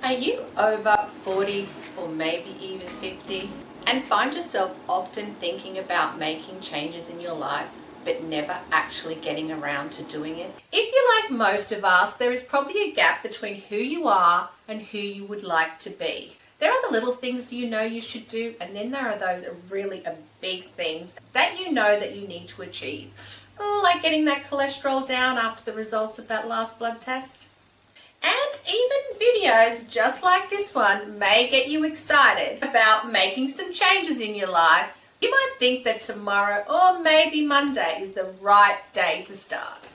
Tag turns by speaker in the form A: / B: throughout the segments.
A: Are you over 40 or maybe even 50 and find yourself often thinking about making changes in your life but never actually getting around to doing it? If you're like most of us, there is probably a gap between who you are and who you would like to be. There are the little things you know you should do, and then there are those really big things that you know that you need to achieve. Oh, like getting that cholesterol down after the results of that last blood test. And even videos just like this one may get you excited about making some changes in your life. You might think that tomorrow or maybe Monday is the right day to start.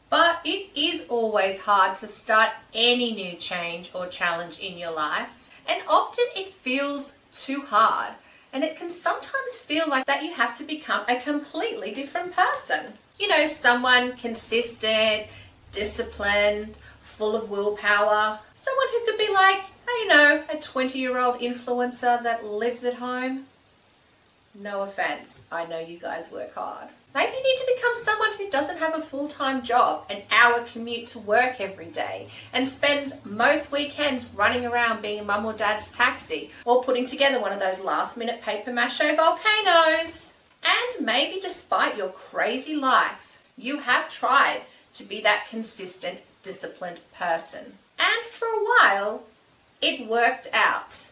A: But it is always hard to start any new change or challenge in your life, and often it feels too hard, and it can sometimes feel like that you have to become a completely different person. You know, someone consistent, disciplined, full of willpower, someone who could be like, a 20-year-old influencer that lives at home. No offense, I know you guys work hard. Maybe you need to become someone who doesn't have a full-time job, an hour commute to work every day, and spends most weekends running around being mum or dad's taxi, or putting together one of those last-minute paper mache volcanoes. And maybe despite your crazy life, you have tried to be that consistent, disciplined person. And for a while, it worked out.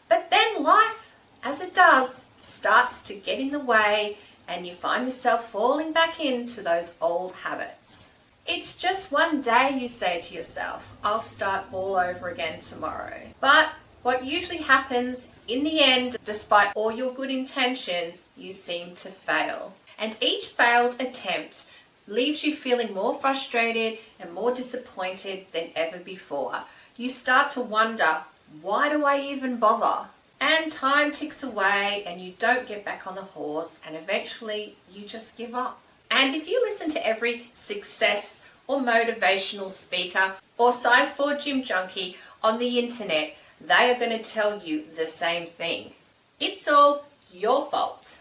A: But then life, as it does, starts to get in the way, and you find yourself falling back into those old habits. It's just one day you say to yourself, I'll start all over again tomorrow. But what usually happens in the end, despite all your good intentions, you seem to fail. And each failed attempt leaves you feeling more frustrated and more disappointed than ever before. You start to wonder, why do I even bother? And time ticks away and you don't get back on the horse, and eventually you just give up. And if you listen to every success or motivational speaker or size 4 gym junkie on the internet, they are going to tell you the same thing. It's all your fault.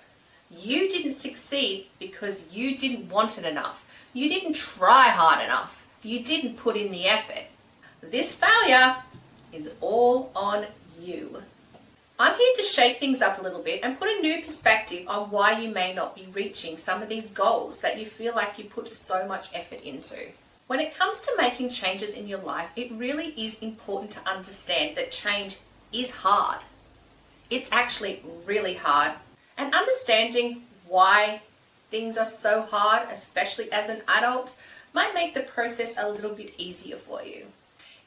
A: You didn't succeed because you didn't want it enough. You didn't try hard enough. You didn't put in the effort. This failure is all on you. I'm here to shake things up a little bit and put a new perspective on why you may not be reaching some of these goals that you feel like you put so much effort into. When it comes to making changes in your life, it really is important to understand that change is hard. It's actually really hard. And understanding why things are so hard, especially as an adult, might make the process a little bit easier for you.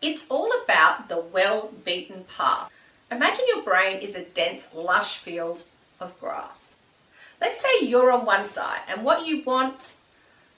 A: It's all about the well-beaten path. Imagine your brain is a dense, lush field of grass. Let's say you're on one side, and what you want,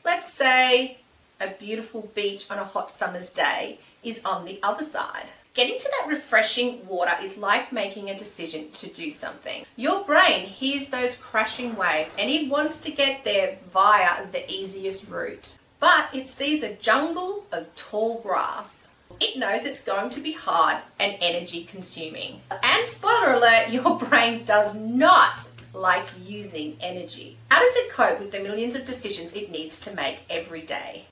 A: let's say a beautiful beach on a hot summer's day, is on the other side. Getting to that refreshing water is like making a decision to do something. Your brain hears those crashing waves and it wants to get there via the easiest route. But it sees a jungle of tall grass. It knows it's going to be hard and energy consuming. And spoiler alert, your brain does not like using energy. How does it cope with the millions of decisions it needs to make every day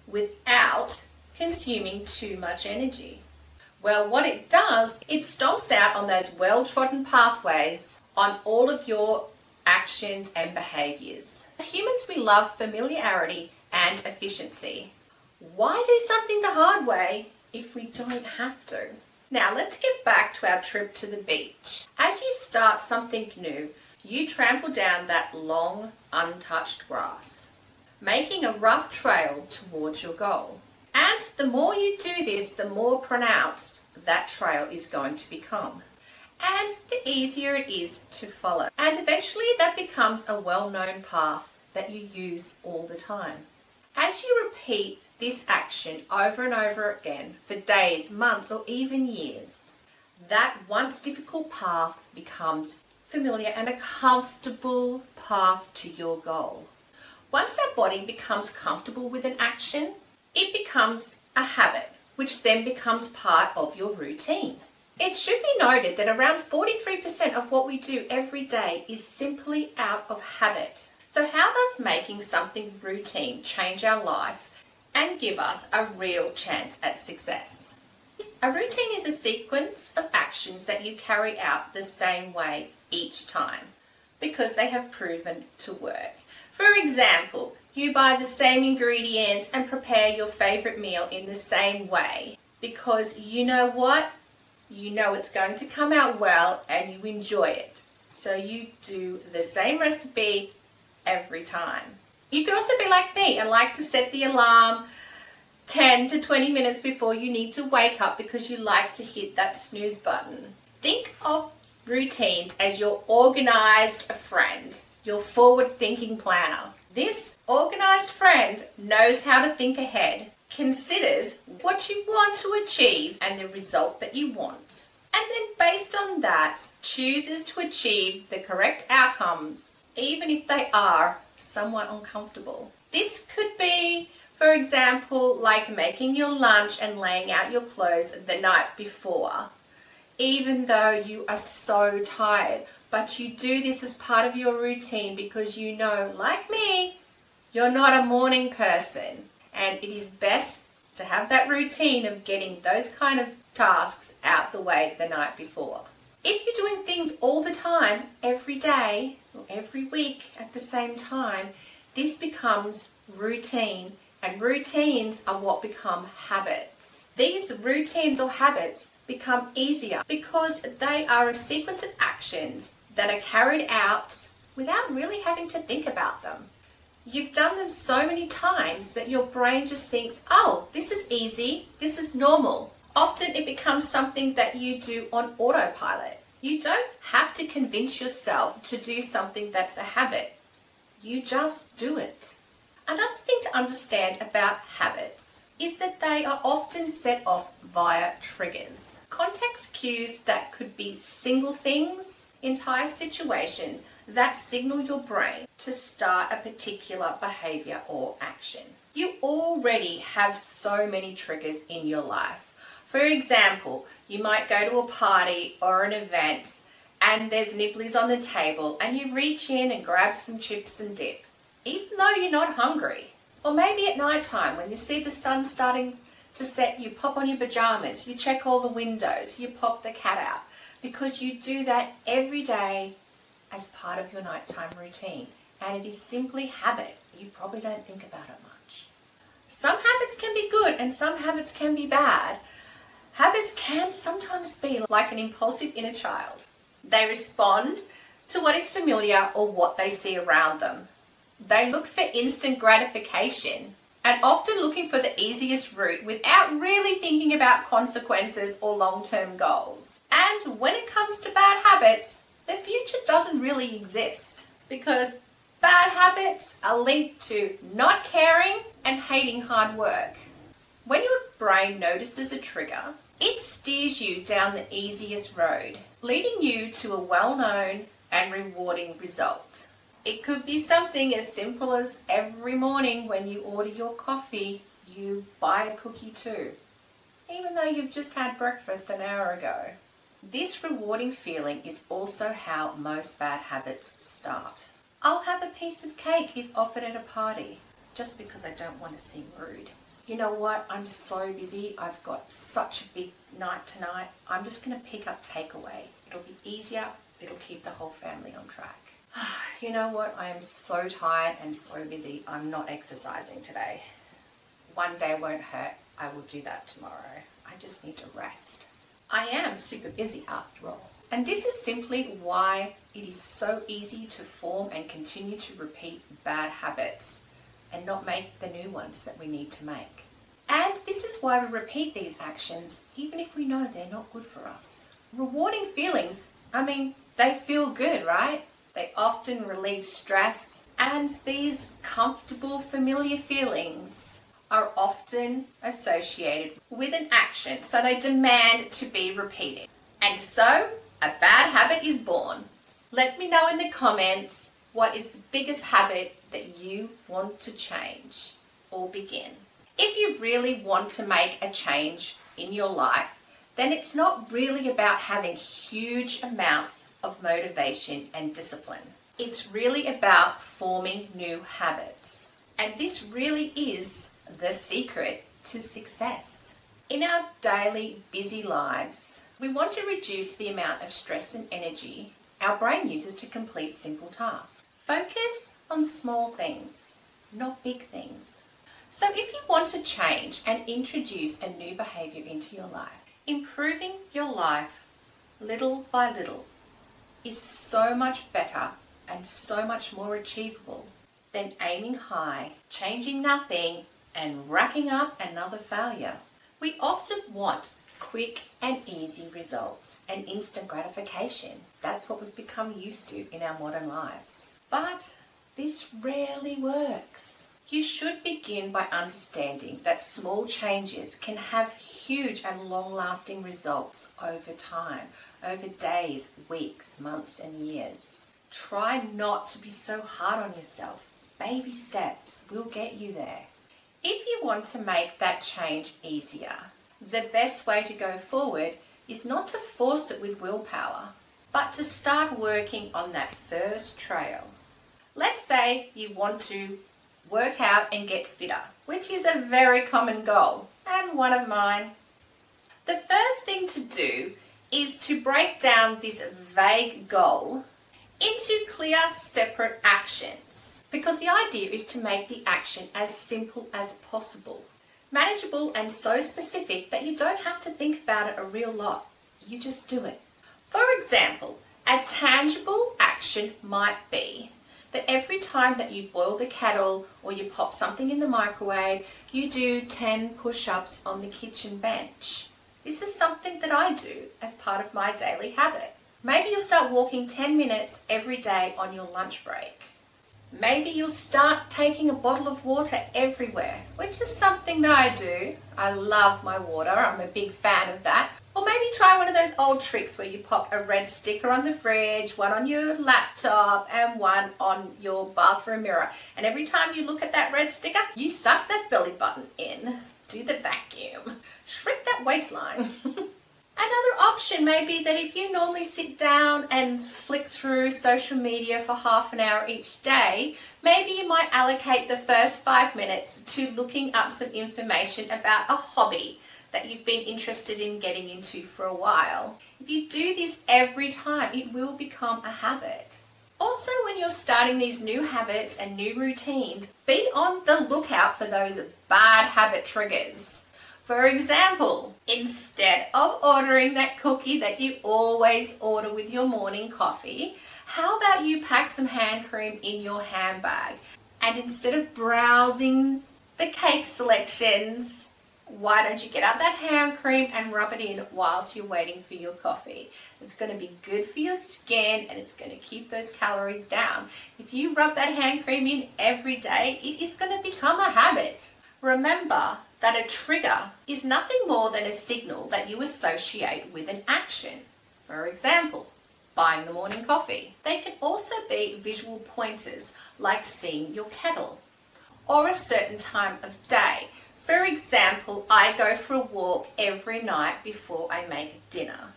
A: without consuming too much energy? Well, what it does, it stomps out on those well-trodden pathways on all of your actions and behaviors. As humans, we love familiarity and efficiency. Why do something the hard way if we don't have to? Now, let's get back to our trip to the beach. As you start something new, you trample down that long, untouched grass, making a rough trail towards your goal. And the more you do this, the more pronounced that trail is going to become. And the easier it is to follow. And eventually that becomes a well-known path that you use all the time. As you repeat this action over and over again for days, months, or even years, that once difficult path becomes familiar and a comfortable path to your goal. Once our body becomes comfortable with an action, it becomes a habit, which then becomes part of your routine. It should be noted that around 43% of what we do every day is simply out of habit. So how does making something routine change our life and give us a real chance at success? A routine is a sequence of actions that you carry out the same way each time because they have proven to work. For example, you buy the same ingredients and prepare your favorite meal in the same way because you know what? You know it's going to come out well and you enjoy it. So you do the same recipe every time. You could also be like me and like to set the alarm 10 to 20 minutes before you need to wake up because you like to hit that snooze button. Think of routines as your organized friend, your forward-thinking planner. This organized friend knows how to think ahead, considers what you want to achieve and the result that you want, and then based on that, chooses to achieve the correct outcomes, even if they are somewhat uncomfortable. This could be, for example, like making your lunch and laying out your clothes the night before, even though you are so tired. But you do this as part of your routine because you know, like me, you're not a morning person. And it is best to have that routine of getting those kind of tasks out the way the night before. If you're doing things all the time, every day or every week at the same time, this becomes routine. And routines are what become habits. These routines or habits become easier because they are a sequence of actions that are carried out without really having to think about them. You've done them so many times that your brain just thinks, oh, this is easy, this is normal. Often it becomes something that you do on autopilot. You don't have to convince yourself to do something that's a habit. You just do it. Another thing to understand about habits is that they are often set off via triggers. Context cues that could be single things, entire situations that signal your brain to start a particular behavior or action. You already have so many triggers in your life. For example, you might go to a party or an event and there's nibblies on the table and you reach in and grab some chips and dip, even though you're not hungry. Or maybe at night time when you see the sun starting to set, you pop on your pajamas, you check all the windows, you pop the cat out, because you do that every day as part of your nighttime routine. And it is simply habit. You probably don't think about it much. Some habits can be good and some habits can be bad. Habits can sometimes be like an impulsive inner child. They respond to what is familiar or what they see around them. They look for instant gratification and often looking for the easiest route without really thinking about consequences or long-term goals. And when it comes to bad habits, the future doesn't really exist because bad habits are linked to not caring and hating hard work. When your brain notices a trigger, it steers you down the easiest road, leading you to a well-known and rewarding result. It could be something as simple as every morning when you order your coffee, you buy a cookie too, even though you've just had breakfast an hour ago. This rewarding feeling is also how most bad habits start. I'll have a piece of cake if offered at a party, just because I don't want to seem rude. You know what? I'm so busy. I've got such a big night tonight. I'm just going to pick up takeaway. It'll be easier. It'll keep the whole family on track. You know what? I am so tired and so busy. I'm not exercising today. One day won't hurt. I will do that tomorrow. I just need to rest. I am super busy after all. And this is simply why it is so easy to form and continue to repeat bad habits and not make the new ones that we need to make. And this is why we repeat these actions even if we know they're not good for us. Rewarding feelings, they feel good, right? They often relieve stress, and these comfortable, familiar feelings are often associated with an action, so they demand to be repeated. And so, a bad habit is born. Let me know in the comments what is the biggest habit that you want to change or begin. If you really want to make a change in your life, then it's not really about having huge amounts of motivation and discipline. It's really about forming new habits. And this really is the secret to success. In our daily busy lives, we want to reduce the amount of stress and energy our brain uses to complete simple tasks. Focus on small things, not big things. So if you want to change and introduce a new behaviour into your life, improving your life little by little is so much better and so much more achievable than aiming high, changing nothing, and racking up another failure. We often want quick and easy results and instant gratification. That's what we've become used to in our modern lives. But this rarely works. You should begin by understanding that small changes can have huge and long-lasting results over time, over days, weeks, months, and years. Try not to be so hard on yourself. Baby steps will get you there. If you want to make that change easier, the best way to go forward is not to force it with willpower, but to start working on that first trail. Let's say you want to work out and get fitter, which is a very common goal, and one of mine. The first thing to do is to break down this vague goal into clear, separate actions, because the idea is to make the action as simple as possible, manageable and so specific that you don't have to think about it a real lot. You just do it. For example, a tangible action might be that every time that you boil the kettle or you pop something in the microwave, you do 10 push-ups on the kitchen bench. This is something that I do as part of my daily habit. Maybe you'll start walking 10 minutes every day on your lunch break. Maybe you'll start taking a bottle of water everywhere, which is something that I do. I love my water. I'm a big fan of that. Or maybe try one of those old tricks where you pop a red sticker on the fridge, one on your laptop, and one on your bathroom mirror. And every time you look at that red sticker, you suck that belly button in. Do the vacuum. Shrink that waistline. Another option may be that if you normally sit down and flick through social media for half an hour each day, maybe you might allocate the first 5 minutes to looking up some information about a hobby that you've been interested in getting into for a while. If you do this every time, it will become a habit. Also, when you're starting these new habits and new routines, be on the lookout for those bad habit triggers. For example, instead of ordering that cookie that you always order with your morning coffee, how about you pack some hand cream in your handbag? And instead of browsing the cake selections, why don't you get out that hand cream and rub it in whilst you're waiting for your coffee? It's going to be good for your skin and it's going to keep those calories down. If you rub that hand cream in every day, it is going to become a habit. Remember that a trigger is nothing more than a signal that you associate with an action. For example, buying the morning coffee. They can also be visual pointers like seeing your kettle or a certain time of day. For example, I go for a walk every night before I make dinner.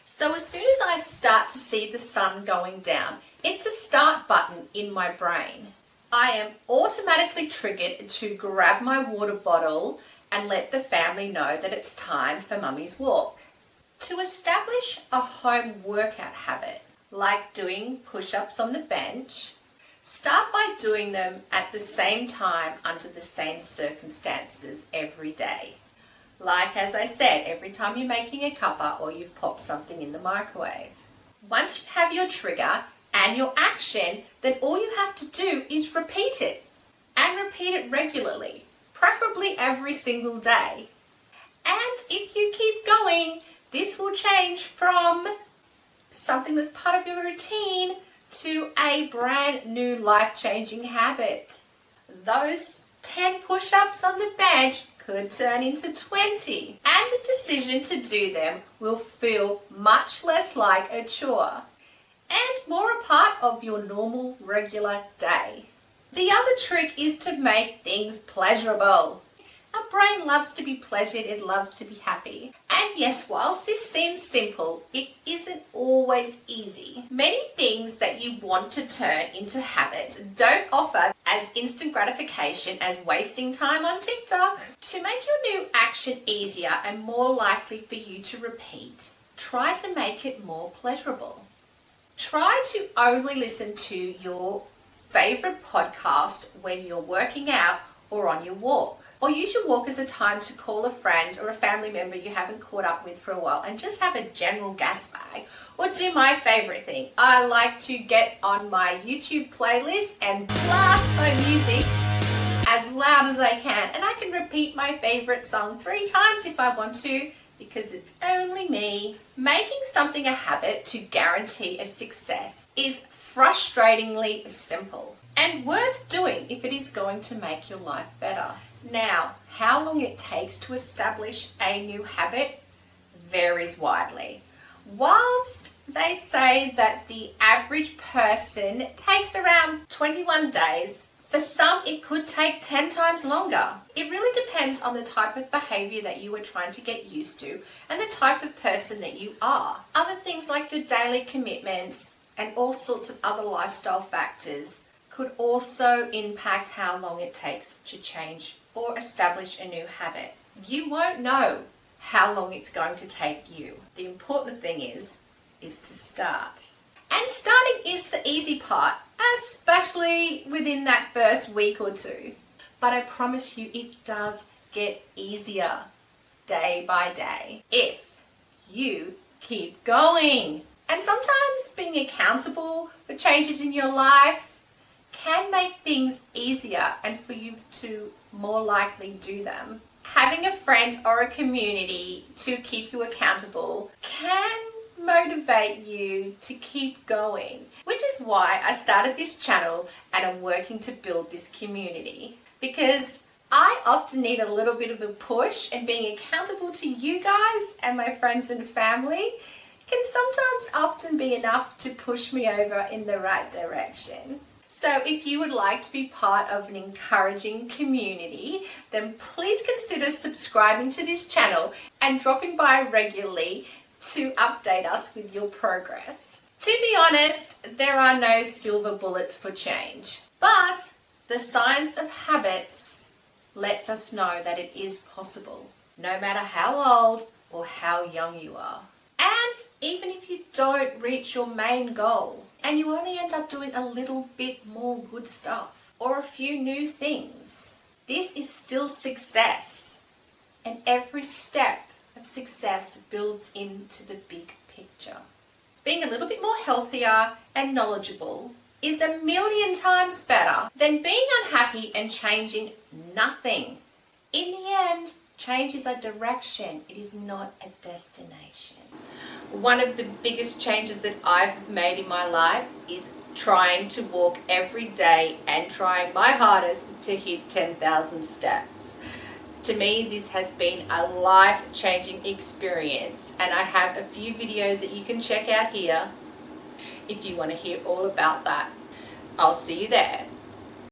A: So as soon as I start to see the sun going down, it's a start button in my brain. I am automatically triggered to grab my water bottle and let the family know that it's time for Mummy's walk. To establish a home workout habit, like doing push-ups on the bench, start by doing them at the same time under the same circumstances every day. Like as I said, every time you're making a cuppa or you've popped something in the microwave. Once you have your trigger and your action, then all you have to do is repeat it. And repeat it regularly, preferably every single day. And if you keep going, this will change from something that's part of your routine to a brand new life-changing habit. Those 10 push-ups on the bench could turn into 20. And the decision to do them will feel much less like a chore and more a part of your normal, regular day. The other trick is to make things pleasurable. Our brain loves to be pleasured, it loves to be happy. And yes, whilst this seems simple, it isn't always easy. Many things that you want to turn into habits don't offer as instant gratification as wasting time on TikTok. To make your new action easier and more likely for you to repeat, try to make it more pleasurable. Try to only listen to your favorite podcast when you're working out or on your walk. Or use your walk as a time to call a friend or a family member you haven't caught up with for a while and just have a general gas bag. Or do my favorite thing. I like to get on my YouTube playlist and blast my music as loud as I can. And I can repeat my favorite song 3 times if I want to, because it's only me. Making something a habit to guarantee a success is frustratingly simple and worth doing if it is going to make your life better. Now, how long it takes to establish a new habit varies widely. Whilst they say that the average person takes around 21 days, for some it could take 10 times longer. It really depends on the type of behavior that you are trying to get used to and the type of person that you are. Other things like your daily commitments and all sorts of other lifestyle factors could also impact how long it takes to change or establish a new habit. You won't know how long it's going to take you. The important thing is to start. And starting is the easy part, especially within that first week or 2. But I promise you it does get easier day by day if you keep going. And sometimes being accountable for changes in your life can make things easier and for you to more likely do them. Having a friend or a community to keep you accountable can motivate you to keep going, which is why I started this channel and I'm working to build this community, because I often need a little bit of a push, and being accountable to you guys and my friends and family can sometimes often be enough to push me over in the right direction. So if you would like to be part of an encouraging community, then please consider subscribing to this channel and dropping by regularly to update us with your progress. To be honest, there are no silver bullets for change, but the science of habits lets us know that it is possible, no matter how old or how young you are. And even if you don't reach your main goal, and you only end up doing a little bit more good stuff or a few new things, this is still success. And every step of success builds into the big picture. Being a little bit more healthier and knowledgeable is 1,000,000 times better than being unhappy and changing nothing. In the end, change is a direction, it is not a destination. One of the biggest changes that I've made in my life is trying to walk every day and trying my hardest to hit 10,000 steps. To me, this has been a life-changing experience, and I have a few videos that you can check out here if you want to hear all about that. I'll see you there.